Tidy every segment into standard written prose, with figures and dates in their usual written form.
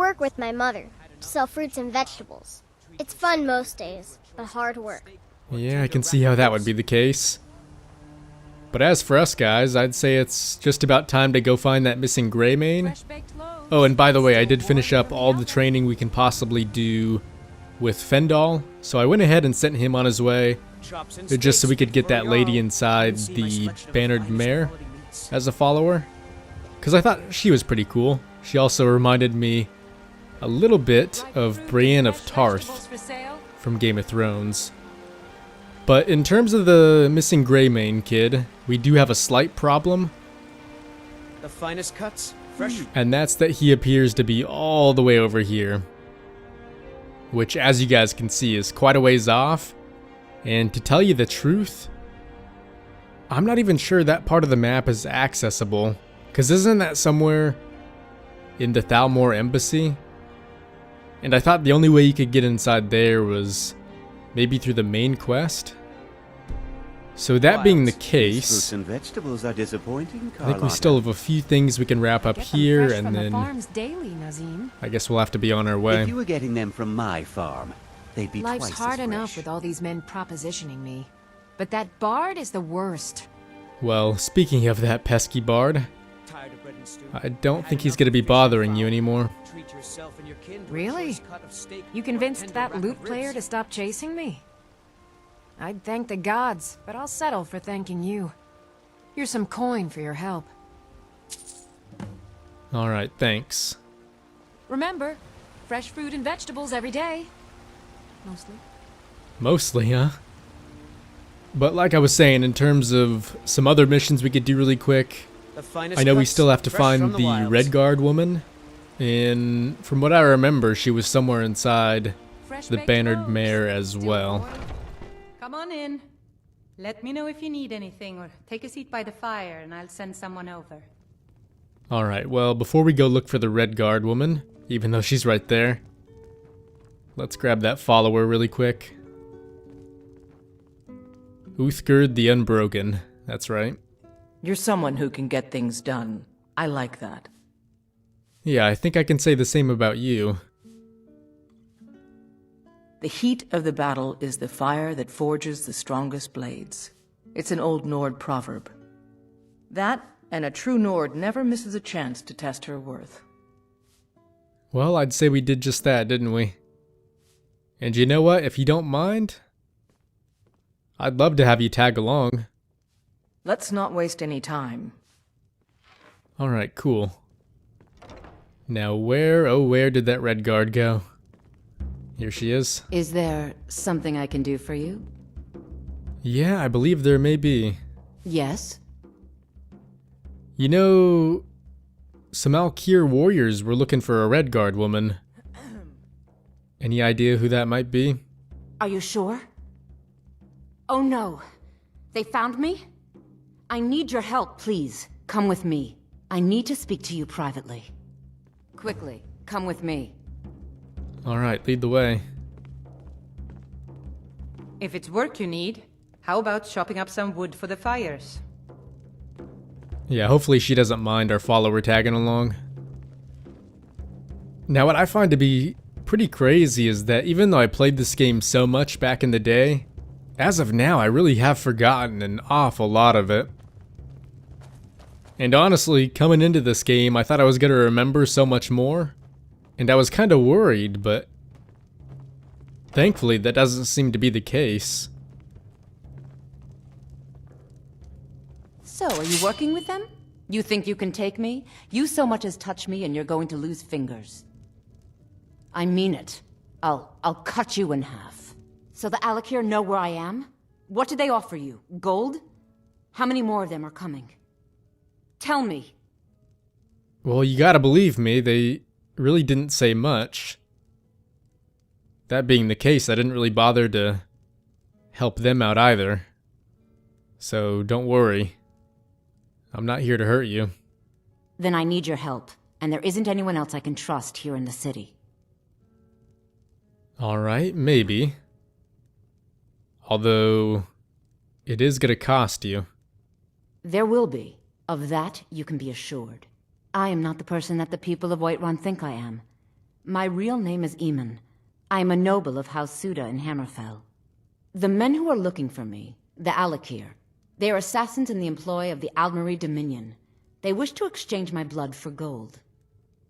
work with my mother to sell fruits and vegetables. It's fun most days, but hard work. Yeah, I can see how that would be the case. But as for us guys, I'd say it's just about time to go find that missing Greymane. Oh, and by the way, I did finish up all the training we can possibly do with Fendal, so I went ahead and sent him on his way, just so we could get that lady inside the Bannered Mare as a follower, because I thought she was pretty cool. She also reminded me a little bit of Brienne of Tarth from Game of Thrones. But in terms of the missing Greymane kid, we do have a slight problem. The finest cuts, fresh. And that's that he appears to be all the way over here. Which, as you guys can see, is quite a ways off. And to tell you the truth, I'm not even sure that part of the map is accessible. Because isn't that somewhere in the Thalmor Embassy? And I thought the only way you could get inside there was maybe through the main quest? So that being the case, Fruits and vegetables are disappointing, I think we still have a few things we can wrap up here, and then daily, Nazim. I guess we'll have to be on our way. If you were getting them from my farm, they'd be Life's twice hard as enough fresh. with all these men propositioning me. But that bard is the worst. Well, speaking of that pesky bard, Tired of bread and stew. I don't think he's going to be bothering you anymore. Treat yourself and your kin to a Really? choice cut of steak You or convinced tender that rack loot of player to ribs. stop chasing me? I'd thank the gods, but I'll settle for thanking you. Here's some coin for your help. Alright, thanks. Remember, fresh fruit and vegetables every day. Mostly. Mostly, huh? But like I was saying, in terms of some other missions we could do really quick, The finest I know we cuts, still have to fresh from find the wilds. Redguard woman. And from what I remember, she was somewhere inside Fresh the baked Bannered loaves. Mare as Still well. boiled. Come on in. Let me know if you need anything, or take a seat by the fire and I'll send someone over. Alright, well, before we go look for the Redguard woman, even though she's right there, let's grab that follower really quick. Uthgerd the Unbroken, that's right. You're someone who can get things done. I like that. Yeah, I think I can say the same about you. The heat of the battle is the fire that forges the strongest blades. It's an old Nord proverb. That, and a true Nord never misses a chance to test her worth. Well, I'd say we did just that, didn't we? And you know what, if you don't mind, I'd love to have you tag along. Let's not waste any time. Alright, cool. Now where, oh where did that Redguard go? Here she is. Is there something I can do for you? Yeah, I believe there may be. Yes? You know, some Alkir warriors were looking for a Redguard woman. Any idea who that might be? Are you sure? Oh no. They found me? I need your help, please. Come with me. I need to speak to you privately. Quickly, come with me. Alright, lead the way. If it's work you need, how about chopping up some wood for the fires? Yeah, hopefully she doesn't mind our follower tagging along. Now what I find to be pretty crazy is that even though I played this game so much back in the day, as of now I really have forgotten an awful lot of it. And honestly, coming into this game, I thought I was going to remember so much more. And I was kind of worried, but thankfully that doesn't seem to be the case. So, are you working with them? You think you can take me? You so much as touch me and you're going to lose fingers. I mean it. I'll cut you in half. So the Alakir know where I am? What did they offer you? Gold? How many more of them are coming? Tell me. Well, you gotta believe me, they really didn't say much. That being the case, I didn't really bother to help them out either. So don't worry. I'm not here to hurt you. Then I need your help, and there isn't anyone else I can trust here in the city. Alright, maybe. Although, it is gonna cost you. There will be. Of that, you can be assured. I am not the person that the people of Whiterun think I am. My real name is Eamon. I am a noble of House Suda in Hammerfell. The men who are looking for me, the Alakir, they are assassins in the employ of the Aldmeri Dominion. They wish to exchange my blood for gold.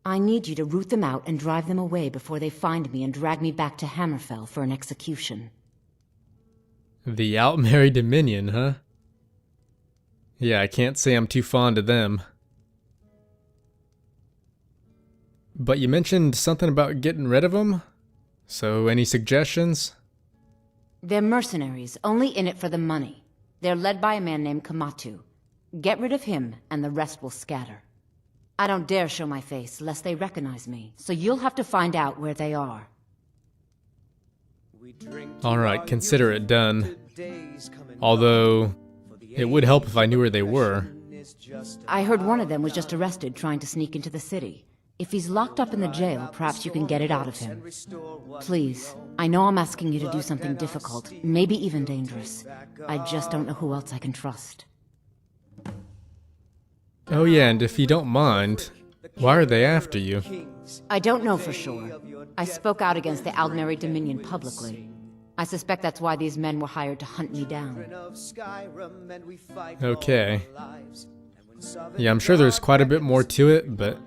I need you to root them out and drive them away before they find me and drag me back to Hammerfell for an execution. The Aldmeri Dominion, huh? Yeah, I can't say I'm too fond of them. But you mentioned something about getting rid of them? So, any suggestions? They're mercenaries, only in it for the money. They're led by a man named Kamatu. Get rid of him, and the rest will scatter. I don't dare show my face, lest they recognize me, so you'll have to find out where they are. Alright, consider it done. Although, it would help if I knew where they were. I heard one of them was just arrested trying to sneak into the city. If he's locked up in the jail, perhaps you can get it out of him. Please, I know I'm asking you to do something difficult, maybe even dangerous. I just don't know who else I can trust. Oh yeah, and if you don't mind, why are they after you? I don't know for sure. I spoke out against the Aldmeri Dominion publicly. I suspect that's why these men were hired to hunt me down. Okay. Yeah, I'm sure there's quite a bit more to it, but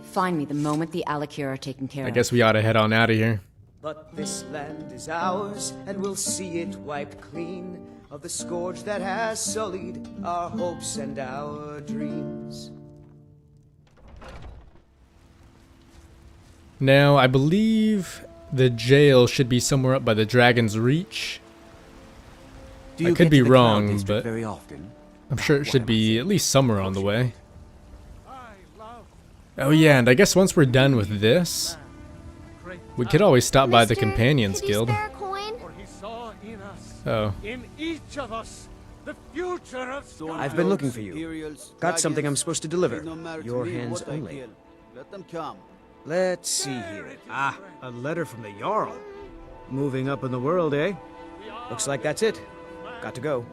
Find me the moment the Alakir are taken care of. I guess we ought to head on out of here. But this land is ours, and we'll see it wiped clean of the scourge that has sullied our hopes and our dreams. Now, I believe the jail should be somewhere up by the Dragon's Reach. Do I you could get be to the Cloud wrong, District but very often? I'm sure it should be at least somewhere on the way. Oh yeah, and I guess once we're done with this, we could always stop by the Mister, Companions could you Guild. spare a coin? Oh. In each of us, the future of Skyrim. I've been looking for you. Got something I'm supposed to deliver. Your hands only. Let them come. Let's see here. Ah, a letter from the Jarl. Moving up in the world, eh? Looks like that's it. Got to go.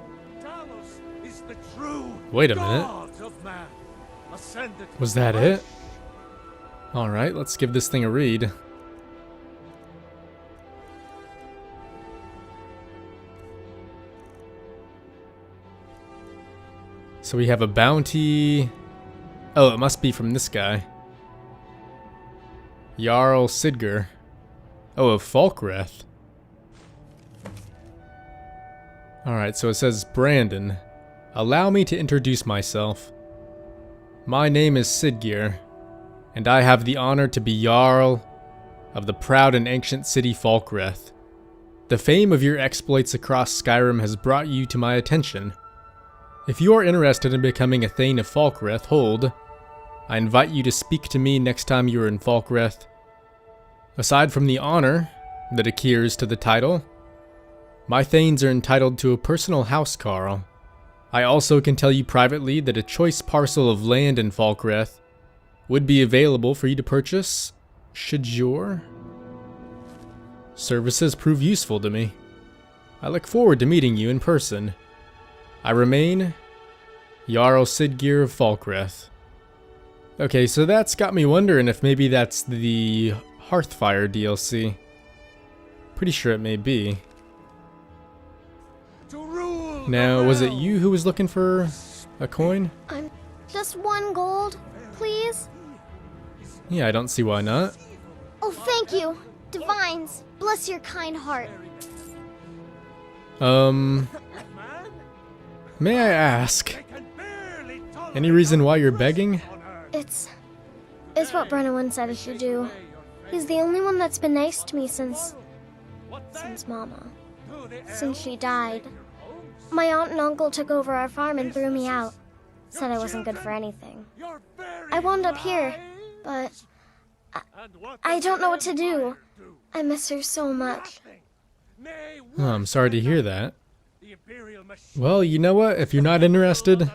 Talos is the true Wait a minute. God of man, ascended Was that it? Alright, let's give this thing a read. So we have a bounty. Oh, it must be from this guy. Jarl Sidger. Oh, of Falkreth. Alright, so it says Brandon. Allow me to introduce myself. My name is Sidgir, and I have the honor to be Jarl of the proud and ancient city Falkreth. The fame of your exploits across Skyrim has brought you to my attention. If you are interested in becoming a Thane of Falkreth, hold. I invite you to speak to me next time you are in Falkreth. Aside from the honor that adheres to the title, my Thanes are entitled to a personal housecarl. I also can tell you privately that a choice parcel of land in Falkreth would be available for you to purchase, should your services prove useful to me. I look forward to meeting you in person. I remain Jarl Sidgir of Falkreth. Okay, so that's got me wondering if maybe that's the Hearthfire DLC. Pretty sure it may be. Now, was it you who was looking for a coin? I'm just 1 gold, please. Yeah, I don't see why not. Oh, thank you. Divines, bless your kind heart. May I ask, any reason why you're begging? It's what Brennan said I should do. He's the only one that's been nice to me since Mama. Since she died. My aunt and uncle took over our farm and threw me out. Said I wasn't good for anything. I wound up here, but I don't know what to do. I miss her so much. Oh, I'm sorry to hear that. Well, you know what? If you're not interested,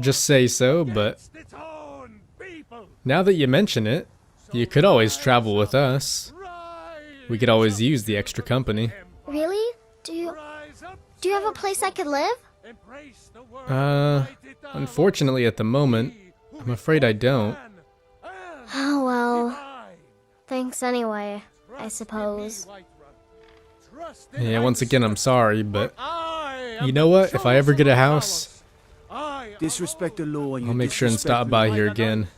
just say so, but now that you mention it, you could always travel with us. We could always use the extra company. Really? Do you have a place I could live? Unfortunately at the moment, I'm afraid I don't. Oh well. Thanks anyway, I suppose. Yeah, once again, I'm sorry, but you know what? If I ever get a house, Disrespect the law and I'll make sure and stop by here again.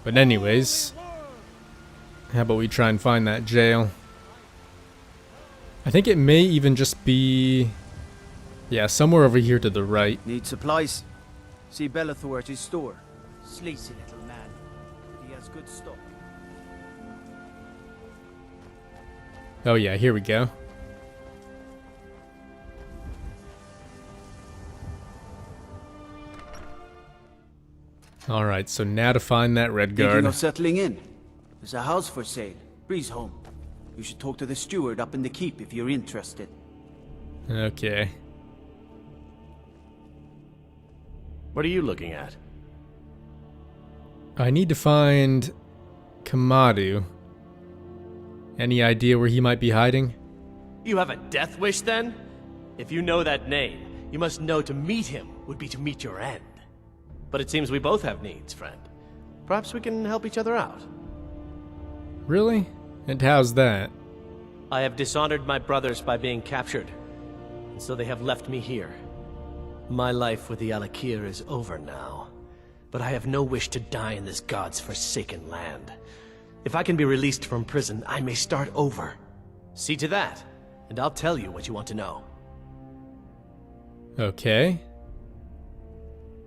But anyways, how about we try and find that jail? I think it may even just be, yeah, somewhere over here to the right. Need supplies? See Bellathor at his store. Sleazy little man. He has good stock. Oh yeah, here we go. Alright, so now to find that red Thinking guard. of settling in? There's a house for sale. Breeze home. You should talk to the steward up in the keep if you're interested. Okay. What are you looking at? I need to find Kamadu. Any idea where he might be hiding? You have a death wish then? If you know that name, you must know to meet him would be to meet your end. But it seems we both have needs, friend. Perhaps we can help each other out. Really? And how's that? I have dishonored my brothers by being captured, and so they have left me here. My life with the Alakir is over now, but I have no wish to die in this god's forsaken land. If I can be released from prison, I may start over. See to that, and I'll tell you what you want to know. Okay.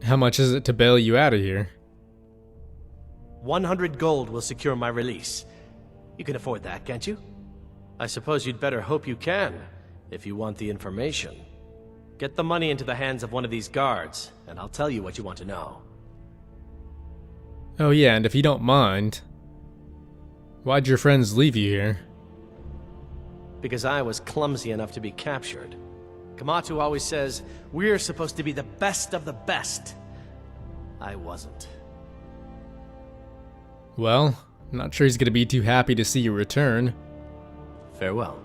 How much is it to bail you out of here? 100 gold will secure my release. You can afford that, can't you? I suppose you'd better hope you can, if you want the information. Get the money into the hands of one of these guards, and I'll tell you what you want to know. Oh yeah, and if you don't mind, why'd your friends leave you here? Because I was clumsy enough to be captured. Kamatu always says, we're supposed to be the best of the best. I wasn't. Well, I'm not sure he's gonna be too happy to see you return. Farewell.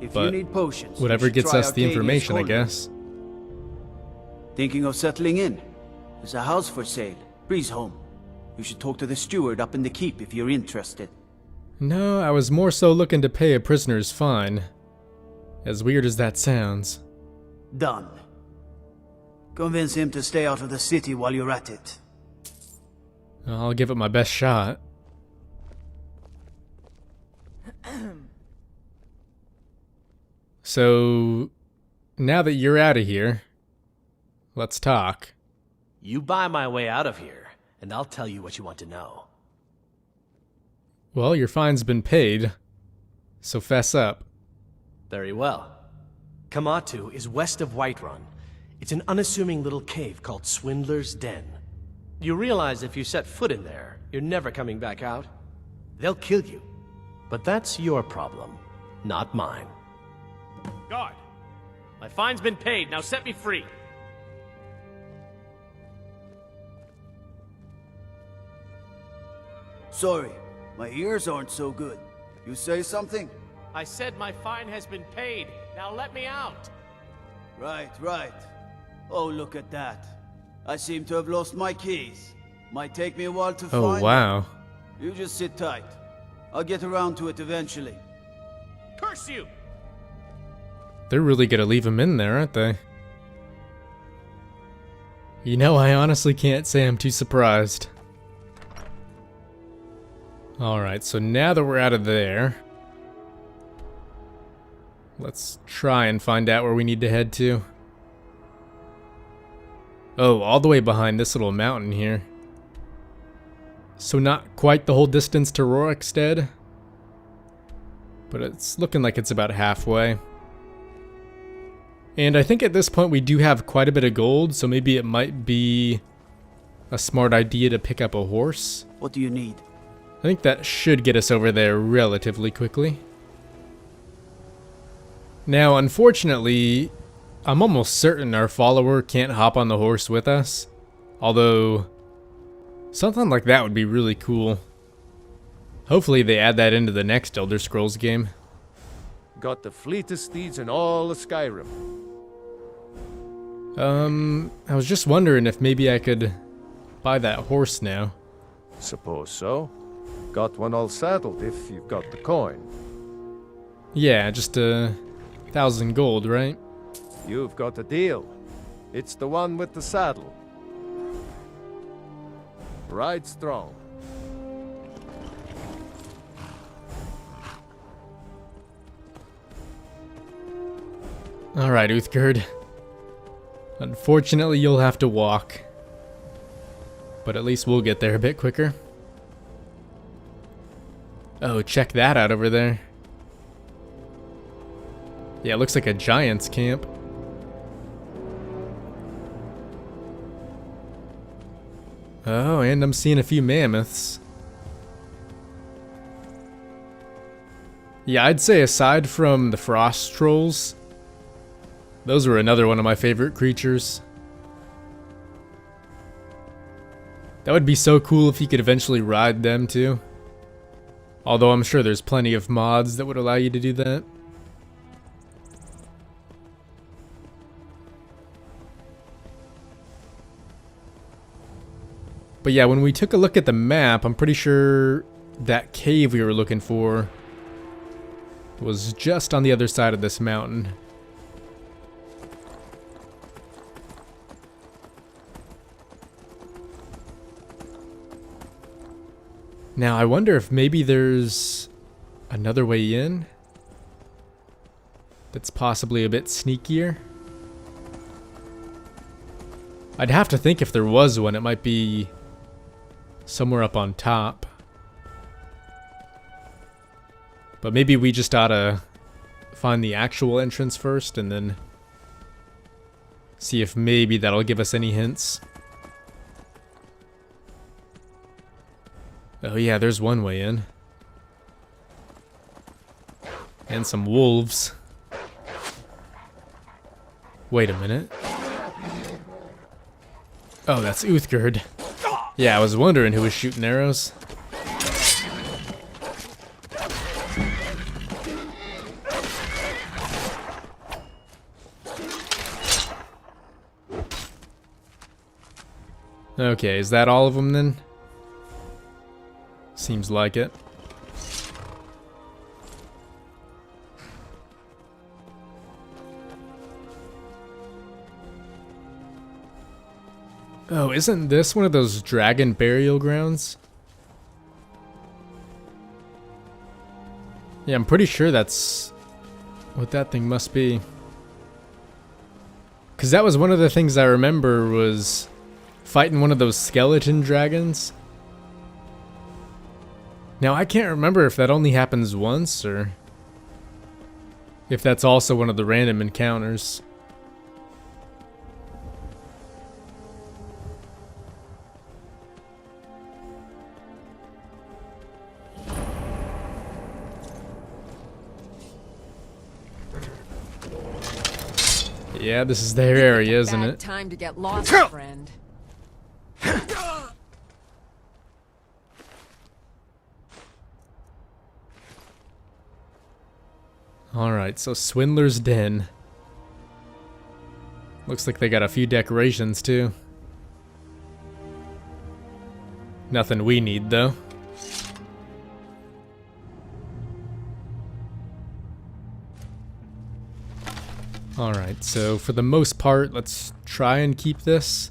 If But you need potions, you whatever should gets try us the Arcadia's information, I cold guess. Thinking of settling in? There's a house for sale. Breeze home. You should talk to the steward up in the keep if you're interested. No, I was more so looking to pay a prisoner's fine. As weird as that sounds. Done. Convince him to stay out of the city while you're at it. I'll give it my best shot. So, now that you're out of here, let's talk. You buy my way out of here, and I'll tell you what you want to know. Well, your fine's been paid, so fess up. Very well. Kamatu is west of Whiterun. It's an unassuming little cave called Swindler's Den. You realize if you set foot in there, you're never coming back out? They'll kill you. But that's your problem, not mine. Guard! My fine's been paid, now set me free! Sorry, my ears aren't so good. You say something? I said my fine has been paid, now let me out! Right, right. Oh, look at that. I seem to have lost my keys. Might take me a while to find Oh, wow. You just sit tight. I'll get around to it eventually. Curse you! They're really gonna leave him in there, aren't they? You know, I honestly can't say I'm too surprised. Alright, so now that we're out of there, let's try and find out where we need to head to. Oh, all the way behind this little mountain here. So not quite the whole distance to Rorikstead, but it's looking like it's about halfway. And I think at this point we do have quite a bit of gold, so maybe it might be a smart idea to pick up a horse. What do you need? I think that should get us over there relatively quickly. Now, unfortunately, I'm almost certain our follower can't hop on the horse with us. Although, something like that would be really cool. Hopefully they add that into the next Elder Scrolls game. Got the fleetest steeds in all of Skyrim. I was just wondering if maybe I could buy that horse now. Suppose so. Got one all settled if you've got the coin. Yeah, just 1,000 gold, right? You've got a deal. It's the one with the saddle. Ride strong. Alright, Uthgerd. Unfortunately, you'll have to walk. But at least we'll get there a bit quicker. Oh, check that out over there. Yeah, it looks like a giant's camp. Oh, and I'm seeing a few mammoths. Yeah, I'd say aside from the frost trolls, those were another one of my favorite creatures. That would be so cool if you could eventually ride them too. Although I'm sure there's plenty of mods that would allow you to do that. But yeah, when we took a look at the map, I'm pretty sure that cave we were looking for was just on the other side of this mountain. Now, I wonder if maybe there's another way in that's possibly a bit sneakier. I'd have to think if there was one, it might be somewhere up on top. But maybe we just ought to find the actual entrance first and then see if maybe that'll give us any hints. Oh yeah, there's one way in. And some wolves. Wait a minute. Oh, that's Uthgerd. Yeah, I was wondering who was shooting arrows. Okay, is that all of them then? Seems like it. Oh, isn't this one of those dragon burial grounds? Yeah, I'm pretty sure that's what that thing must be. 'Cause that was one of the things I remember was fighting one of those skeleton dragons. Now, I can't remember if that only happens once, or if that's also one of the random encounters. Yeah, this is their area, isn't it? Time to get lost, friend. Alright, so Swindler's Den. Looks like they got a few decorations too. Nothing we need though. Alright, so for the most part, let's try and keep this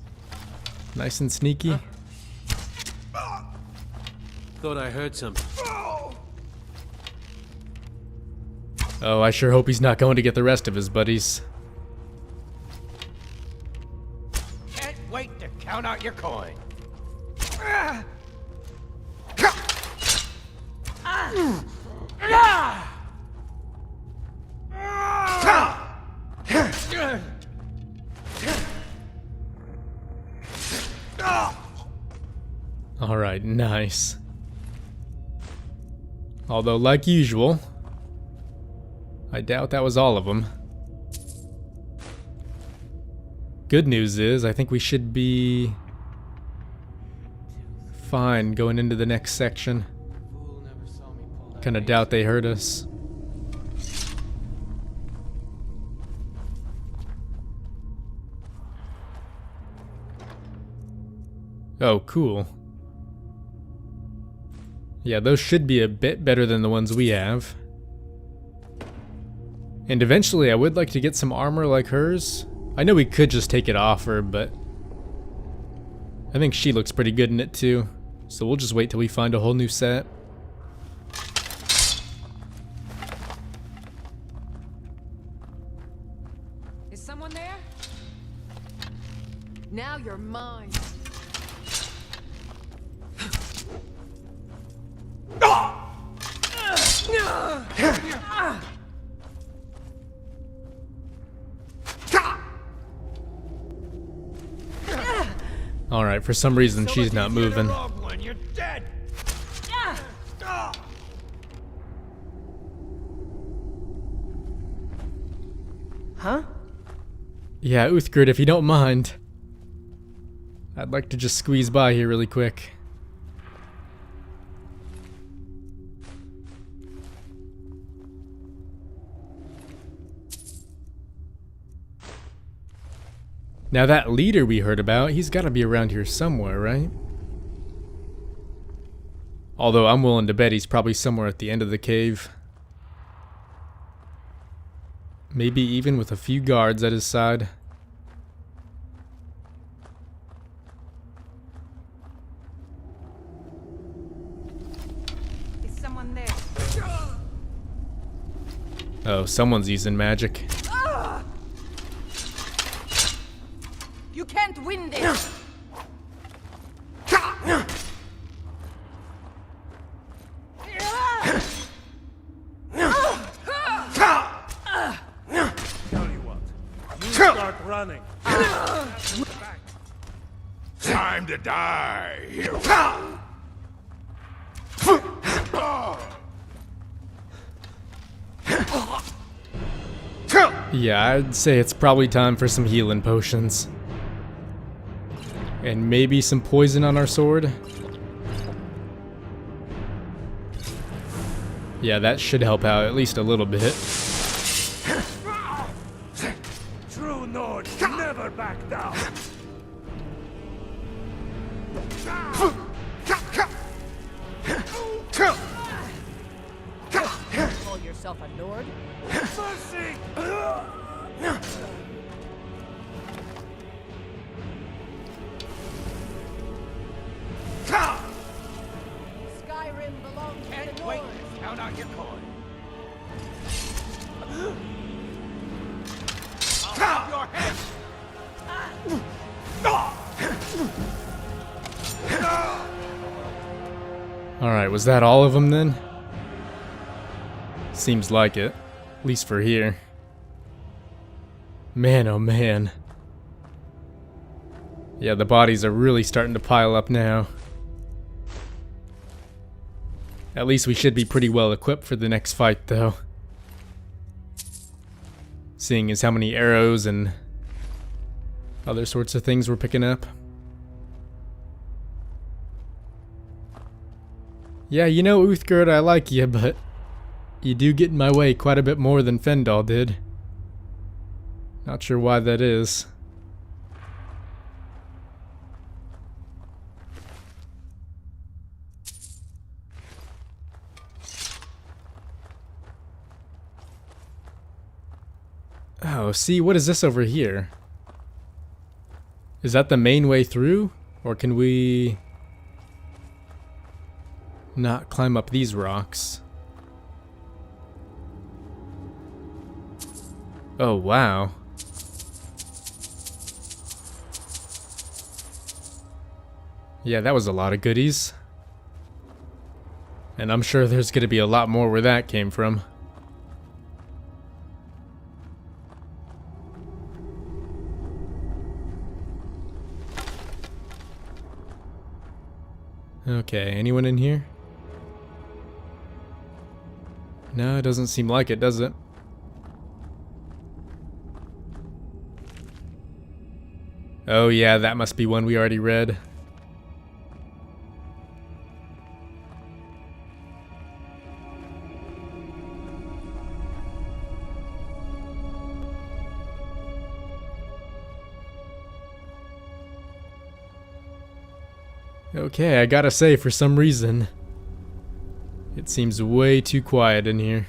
nice and sneaky. Thought I heard something. Oh, I sure hope he's not going to get the rest of his buddies. Can't wait to count out your coin. Alright, nice. Although, like usual, I doubt that was all of them. Good news is, I think we should be fine going into the next section. Kinda doubt they heard us. Oh, cool. Yeah, those should be a bit better than the ones we have. And eventually I would like to get some armor like hers. I know we could just take it off her, but I think she looks pretty good in it too. So we'll just wait till we find a whole new set. Is someone there? Now you're mine. Alright, for some reason she's not moving. You're dead. Huh? Yeah, Uthgerd, if you don't mind. I'd like to just squeeze by here really quick. Now that leader we heard about, he's gotta be around here somewhere, right? Although I'm willing to bet he's probably somewhere at the end of the cave. Maybe even with a few guards at his side. Is someone there? Oh, someone's using magic. You can't win this! Tell you what. You start running. Time to die. Here we go. Yeah, I'd say it's probably time for some healing potions. And maybe some poison on our sword. Yeah, that should help out at least a little bit. True Nords never back down. Call yourself a Nord? Mercy! Skyrim belongs to the Nord. Count out your coin. I'll have your head. Alright, was that all of them then? Seems like it. At least for here. Man, oh man. Yeah, the bodies are really starting to pile up now. At least we should be pretty well equipped for the next fight, though. Seeing as how many arrows and other sorts of things we're picking up. Yeah, you know, Uthgerd, I like you, but you do get in my way quite a bit more than Fendal did. Not sure why that is. Oh, see, what is this over here? Is that the main way through? Or can we not climb up these rocks? Oh, wow. Yeah, that was a lot of goodies. And I'm sure there's gonna be a lot more where that came from. Okay, anyone in here? No, it doesn't seem like it, does it? Oh yeah, that must be one we already read. Okay, I gotta say, for some reason, seems way too quiet in here.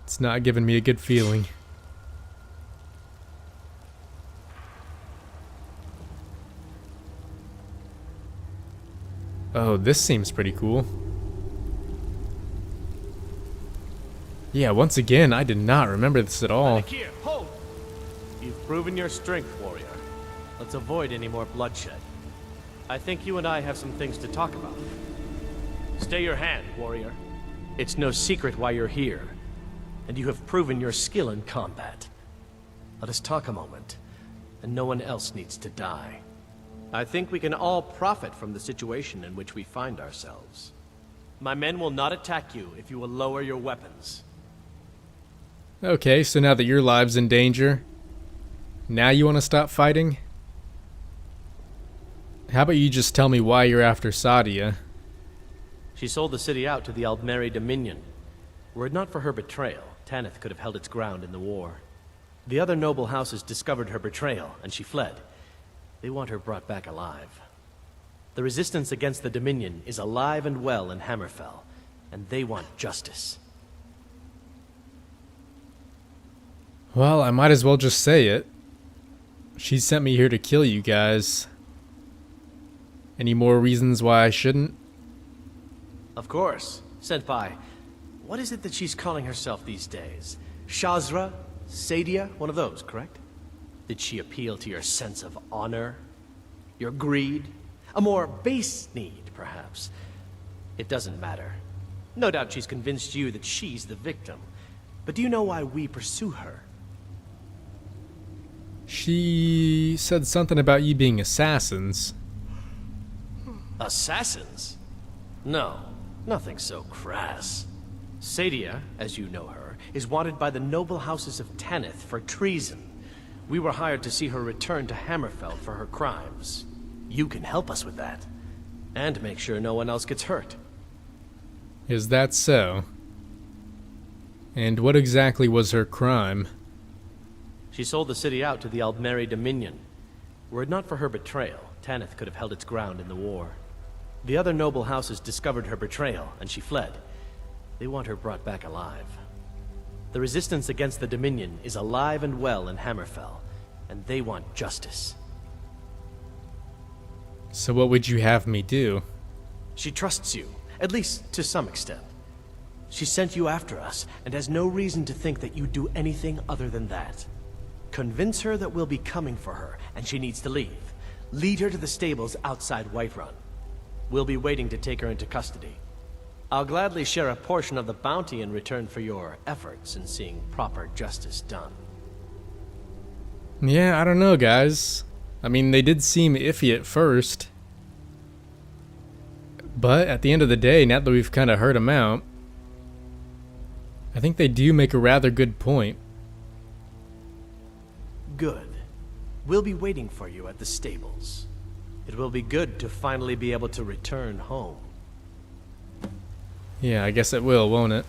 It's not giving me a good feeling. Oh, this seems pretty cool. Yeah, once again, I did not remember this at all. Here, hold! You've proven your strength, warrior. Let's avoid any more bloodshed. I think you and I have some things to talk about. Stay your hand, warrior. It's no secret why you're here, and you have proven your skill in combat. Let us talk a moment, and no one else needs to die. I think we can all profit from the situation in which we find ourselves. My men will not attack you if you will lower your weapons. Okay, so now that your live's in danger, now you want to stop fighting? How about you just tell me why you're after Sadia? She sold the city out to the Aldmeri Dominion. Were it not for her betrayal, Tanith could have held its ground in the war. The other noble houses discovered her betrayal, and she fled. They want her brought back alive. The resistance against the Dominion is alive and well in Hammerfell, and they want justice. Well, I might as well just say it. She sent me here to kill you guys. Any more reasons why I shouldn't? Of course. Senpai, what is it that she's calling herself these days? Shazra? Sadia? One of those, correct? Did she appeal to your sense of honor? Your greed? A more base need, perhaps? It doesn't matter. No doubt she's convinced you that she's the victim. But do you know why we pursue her? She said something about you being assassins. Assassins? No, nothing so crass. Sadia, as you know her, is wanted by the noble houses of Tanith for treason. We were hired to see her return to Hammerfell for her crimes. You can help us with that. And make sure no one else gets hurt. Is that so? And what exactly was her crime? She sold the city out to the Aldmeri Dominion. Were it not for her betrayal, Tanith could have held its ground in the war. The other noble houses discovered her betrayal, and she fled. They want her brought back alive. The resistance against the Dominion is alive and well in Hammerfell, and they want justice. So what would you have me do? She trusts you, at least to some extent. She sent you after us, and has no reason to think that you'd do anything other than that. Convince her that we'll be coming for her, and she needs to leave. Lead her to the stables outside Whiterun. We'll be waiting to take her into custody. I'll gladly share a portion of the bounty in return for your efforts in seeing proper justice done. Yeah, I don't know, guys. I mean, they did seem iffy at first. But at the end of the day, now that we've kind of heard them out, I think they do make a rather good point. Good. We'll be waiting for you at the stables. It will be good to finally be able to return home. Yeah, I guess it will, won't it?